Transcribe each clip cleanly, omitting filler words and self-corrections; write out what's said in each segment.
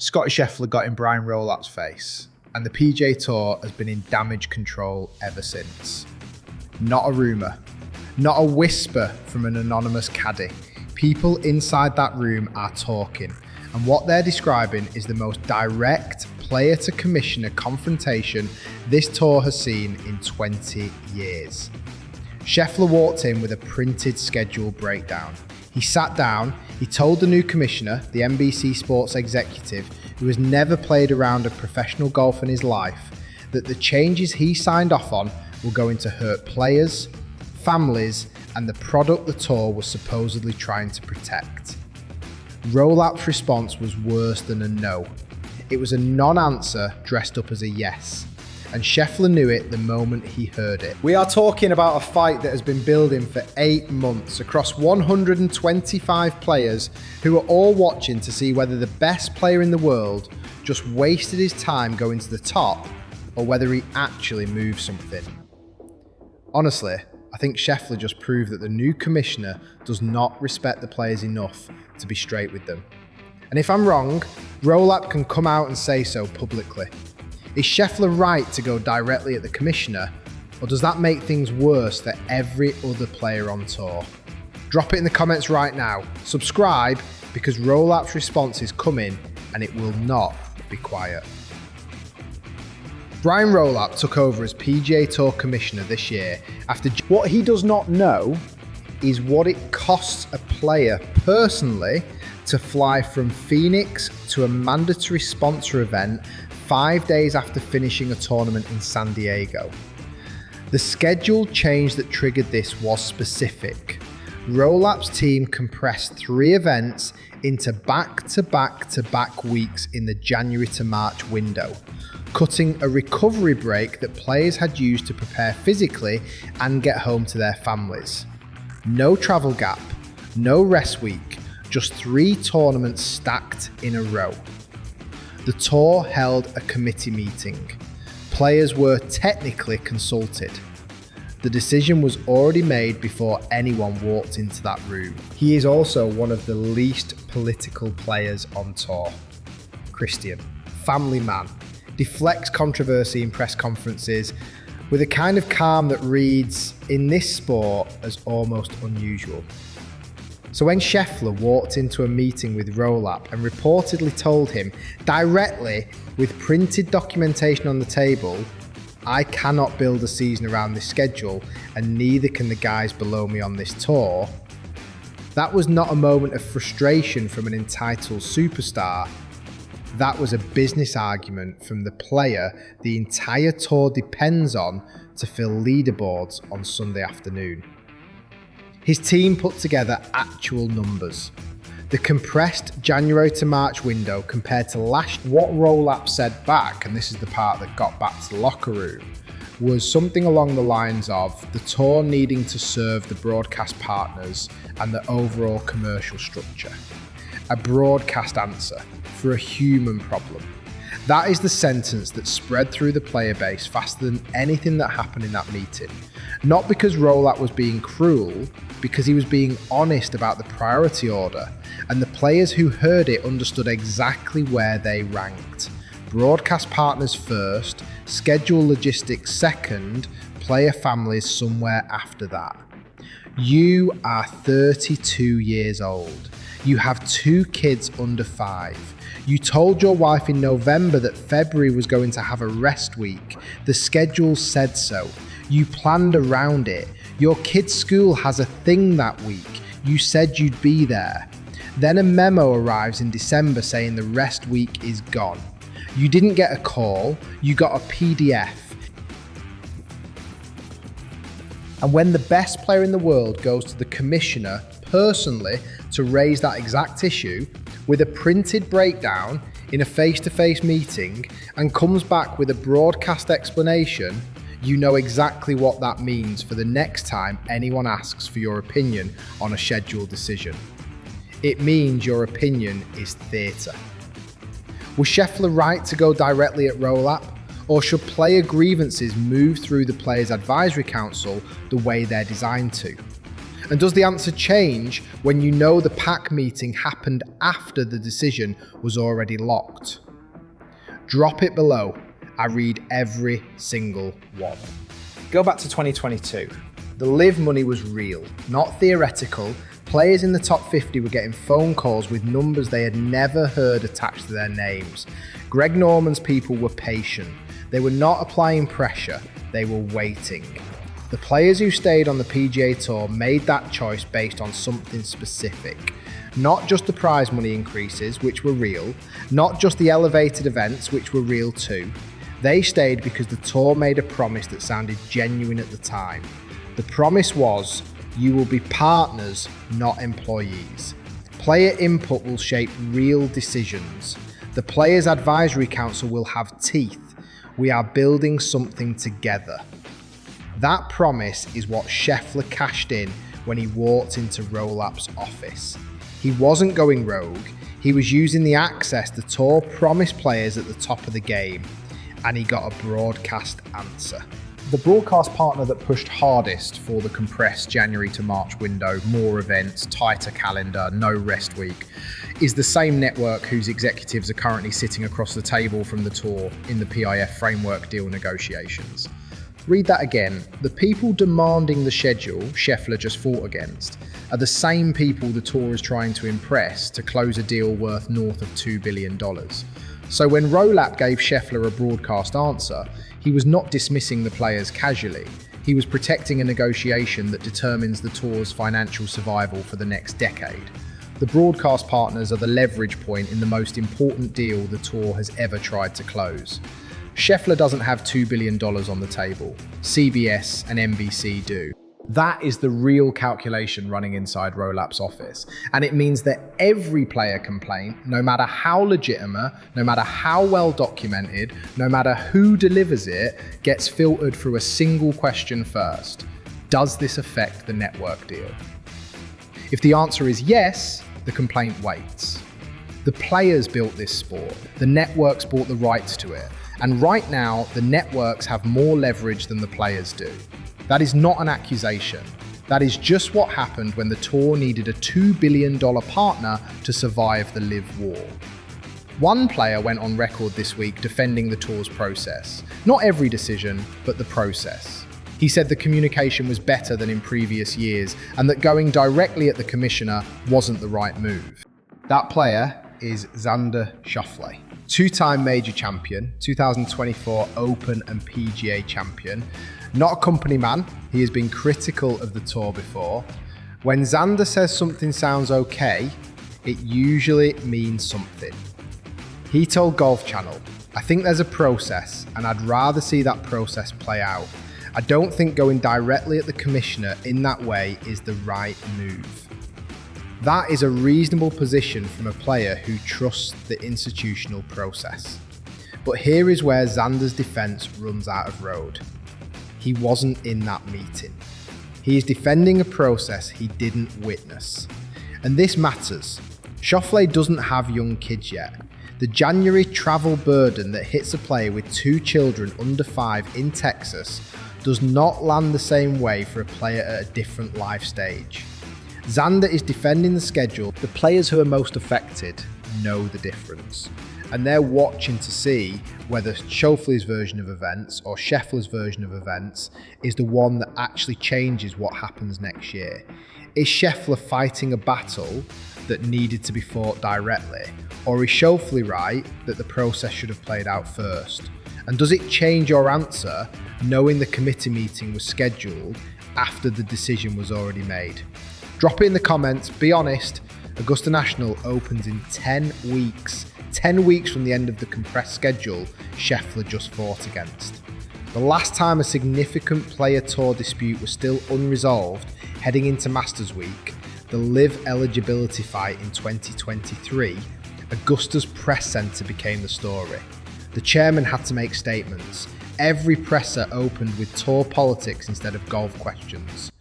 Scottie Scheffler got in Brian Rolapp's face, and the PGA Tour has been in damage control ever since. Not a rumour, not a whisper from an anonymous caddy. People inside that room are talking, and what they're describing is the most direct player-to-commissioner confrontation this tour has seen in 20 years. Scheffler walked in with a printed schedule breakdown. He sat down, he told the new commissioner, the NBC Sports executive, who has never played a round of professional golf in his life, that the changes he signed off on were going to hurt players, families, and the product the tour was supposedly trying to protect. Rolapp's response was worse than a no. It was a non-answer dressed up as a yes. And Scheffler knew it the moment he heard it. We are talking about a fight that has been building for 8 months across 125 players who are all watching to see whether the best player in the world just wasted his time going to the top or whether he actually moved something. Honestly, I think Scheffler just proved that the new commissioner does not respect the players enough to be straight with them. And if I'm wrong, Rolapp can come out and say so publicly. Is Scheffler right to go directly at the commissioner, or does that make things worse for every other player on tour? Drop it in the comments right now. Subscribe, because Rolapp's response is coming and it will not be quiet. Brian Rolapp took over as PGA Tour commissioner this year after what he does not know is what it costs a player personally to fly from Phoenix to a mandatory sponsor event 5 days after finishing a tournament in San Diego. The schedule change that triggered this was specific. Rolapp's team compressed 3 events into back-to-back-to-back weeks in the January to March window, cutting a recovery break that players had used to prepare physically and get home to their families. No travel gap, no rest week, just 3 tournaments stacked in a row. The tour held a committee meeting. Players were technically consulted. The decision was already made before anyone walked into that room. He is also one of the least political players on tour. Christian, family man, deflects controversy in press conferences with a kind of calm that reads, in this sport, as almost unusual. So when Scheffler walked into a meeting with Rolapp and reportedly told him directly with printed documentation on the table, I cannot build a season around this schedule and neither can the guys below me on this tour, that was not a moment of frustration from an entitled superstar. That was a business argument from the player the entire tour depends on to fill leaderboards on Sunday afternoon. His team put together actual numbers. The compressed January to March window compared to what Rolapp said back, and this is the part that got back to the locker room, was something along the lines of the tour needing to serve the broadcast partners and the overall commercial structure. A broadcast answer for a human problem. That is the sentence that spread through the player base faster than anything that happened in that meeting. Not because Rolapp was being cruel, because he was being honest about the priority order, and the players who heard it understood exactly where they ranked. Broadcast partners first, schedule logistics second, player families somewhere after that. You are 32 years old. You have 2 kids under 5. You told your wife in November that February was going to have a rest week. The schedule said so. You planned around it. Your kid's school has a thing that week. You said you'd be there. Then a memo arrives in December saying the rest week is gone. You didn't get a call, you got a PDF. And when the best player in the world goes to the commissioner personally to raise that exact issue with a printed breakdown in a face-to-face meeting and comes back with a broadcast explanation, you know exactly what that means for the next time anyone asks for your opinion on a scheduled decision. It means your opinion is theatre. Was Scheffler right to go directly at Rolapp, or should player grievances move through the Players Advisory Council the way they're designed to? And does the answer change when you know the pack meeting happened after the decision was already locked? Drop it below. I read every single one. Go back to 2022. The live money was real, not theoretical. Players in the top 50 were getting phone calls with numbers they had never heard attached to their names. Greg Norman's people were patient. They were not applying pressure, they were waiting. The players who stayed on the PGA Tour made that choice based on something specific. Not just the prize money increases, which were real, not just the elevated events, which were real too. They stayed because the tour made a promise that sounded genuine at the time. The promise was, you will be partners, not employees. Player input will shape real decisions. The Players Advisory Council will have teeth. We are building something together. That promise is what Scheffler cashed in when he walked into Rolapp's office. He wasn't going rogue, he was using the access the tour promised players at the top of the game, and he got a broadcast answer. The broadcast partner that pushed hardest for the compressed January to March window, more events, tighter calendar, no rest week, is the same network whose executives are currently sitting across the table from the tour in the PIF framework deal negotiations. Read that again. The people demanding the schedule Scheffler just fought against are the same people the tour is trying to impress to close a deal worth north of $2 billion. So when Rolapp gave Scheffler a broadcast answer, he was not dismissing the players casually. He was protecting a negotiation that determines the tour's financial survival for the next decade. The broadcast partners are the leverage point in the most important deal the tour has ever tried to close. Scheffler doesn't have $2 billion on the table. CBS and NBC do. That is the real calculation running inside Rolapp's office. And it means that every player complaint, no matter how legitimate, no matter how well documented, no matter who delivers it, gets filtered through a single question first. Does this affect the network deal? If the answer is yes, the complaint waits. The players built this sport. The networks bought the rights to it. And right now, the networks have more leverage than the players do. That is not an accusation. That is just what happened when the tour needed a $2 billion partner to survive the live war. One player went on record this week defending the tour's process. Not every decision, but the process. He said the communication was better than in previous years and that going directly at the commissioner wasn't the right move. That player is Scottie Scheffler. Two-time major champion, 2024 Open and PGA champion. Not a company man, he has been critical of the tour before. When Xander says something sounds okay, it usually means something. He told Golf Channel, I think there's a process and I'd rather see that process play out. I don't think going directly at the commissioner in that way is the right move. That is a reasonable position from a player who trusts the institutional process. But here is where Xander's defence runs out of road. He wasn't in that meeting. He is defending a process he didn't witness. And this matters. Scheffler doesn't have young kids yet. The January travel burden that hits a player with 2 children under 5 in Texas does not land the same way for a player at a different life stage. Xander is defending the schedule. The players who are most affected know the difference. And they're watching to see whether Schauffele's version of events or Scheffler's version of events is the one that actually changes what happens next year. Is Scheffler fighting a battle that needed to be fought directly? Or is Schauffele right that the process should have played out first? And does it change your answer knowing the committee meeting was scheduled after the decision was already made? Drop it in the comments, be honest. Augusta National opens in 10 weeks. 10 weeks from the end of the compressed schedule Scheffler just fought against. The last time a significant player tour dispute was still unresolved heading into Masters Week, the LIV eligibility fight in 2023, Augusta's press centre became the story. The chairman had to make statements. Every presser opened with tour politics instead of golf questions.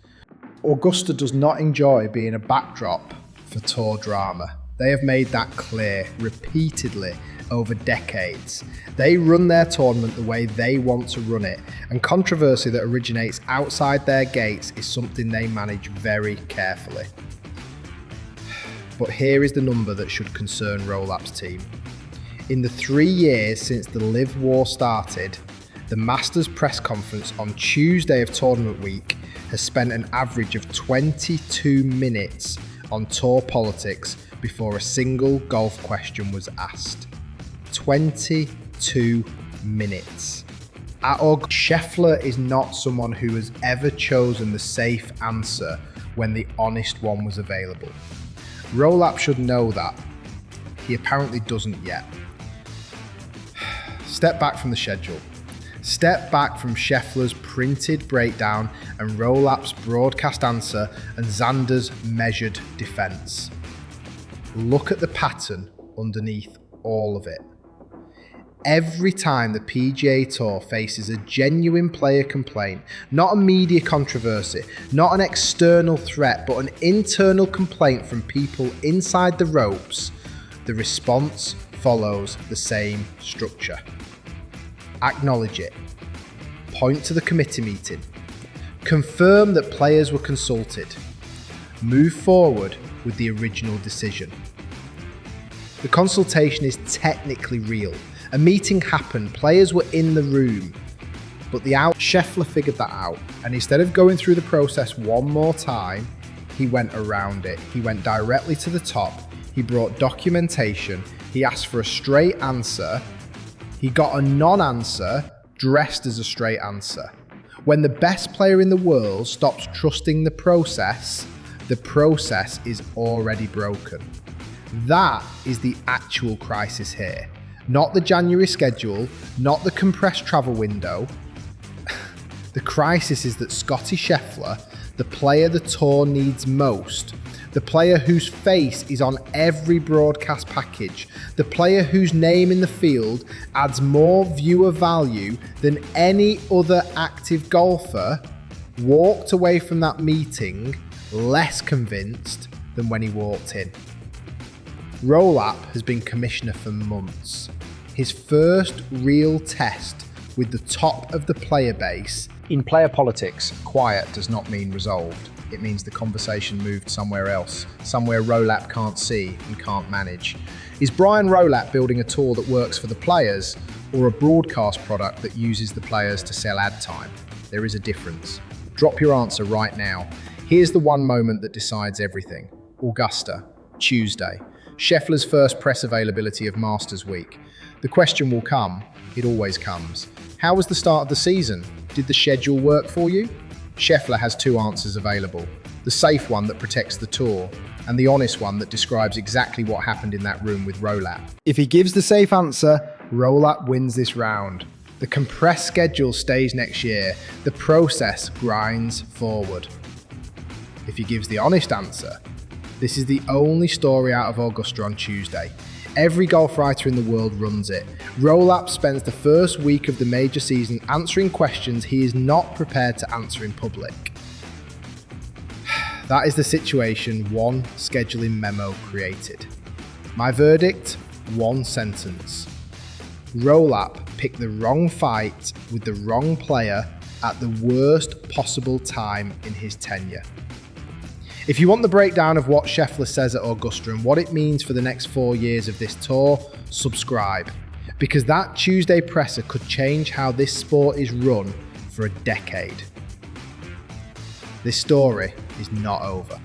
Augusta does not enjoy being a backdrop for tour drama. They have made that clear repeatedly over decades. They run their tournament the way they want to run it, and controversy that originates outside their gates is something they manage very carefully. But here is the number that should concern Rolapp's team. In the 3 years since the Live War started, the Masters press conference on Tuesday of tournament week has spent an average of 22 minutes on tour politics before a single golf question was asked. 22 minutes. Scheffler is not someone who has ever chosen the safe answer when the honest one was available. Rolapp should know that. He apparently doesn't yet. Step back from the schedule. Step back from Scheffler's printed breakdown and Rolapp's broadcast answer and Xander's measured defence. Look at the pattern underneath all of it. Every time the PGA Tour faces a genuine player complaint, not a media controversy, not an external threat, but an internal complaint from people inside the ropes, the response follows the same structure. Acknowledge it. Point to the committee meeting. Confirm that players were consulted. Move forward with the original decision. The consultation is technically real. A meeting happened, players were in the room, but Scheffler figured that out, and instead of going through the process one more time, he went around it. He went directly to the top, he brought documentation, he asked for a straight answer, he got a non-answer dressed as a straight answer. When the best player in the world stops trusting the process is already broken. That is the actual crisis here. Not the January schedule, not the compressed travel window. The crisis is that Scottie Scheffler, the player the tour needs most, the player whose face is on every broadcast package, the player whose name in the field adds more viewer value than any other active golfer, walked away from that meeting less convinced than when he walked in. Rolapp has been commissioner for months. His first real test with the top of the player base. In player politics, quiet does not mean resolved. It means the conversation moved somewhere else, somewhere Rolapp can't see and can't manage. Is Brian Rolapp building a tour that works for the players or a broadcast product that uses the players to sell ad time? There is a difference. Drop your answer right now. Here's the one moment that decides everything. Augusta, Tuesday. Scheffler's first press availability of Masters Week. The question will come, it always comes. How was the start of the season? Did the schedule work for you? Scheffler has two answers available. The safe one that protects the tour, and the honest one that describes exactly what happened in that room with Rolapp. If he gives the safe answer, Rolapp wins this round. The compressed schedule stays next year. The process grinds forward. If he gives the honest answer, this is the only story out of Augusta on Tuesday. Every golf writer in the world runs it. Rolapp spends the first week of the major season answering questions he is not prepared to answer in public. That is the situation one scheduling memo created. My verdict, one sentence. Rolapp picked the wrong fight with the wrong player at the worst possible time in his tenure. If you want the breakdown of what Scheffler says at Augusta and what it means for the next 4 years of this tour, subscribe. Because that Tuesday presser could change how this sport is run for a decade. This story is not over.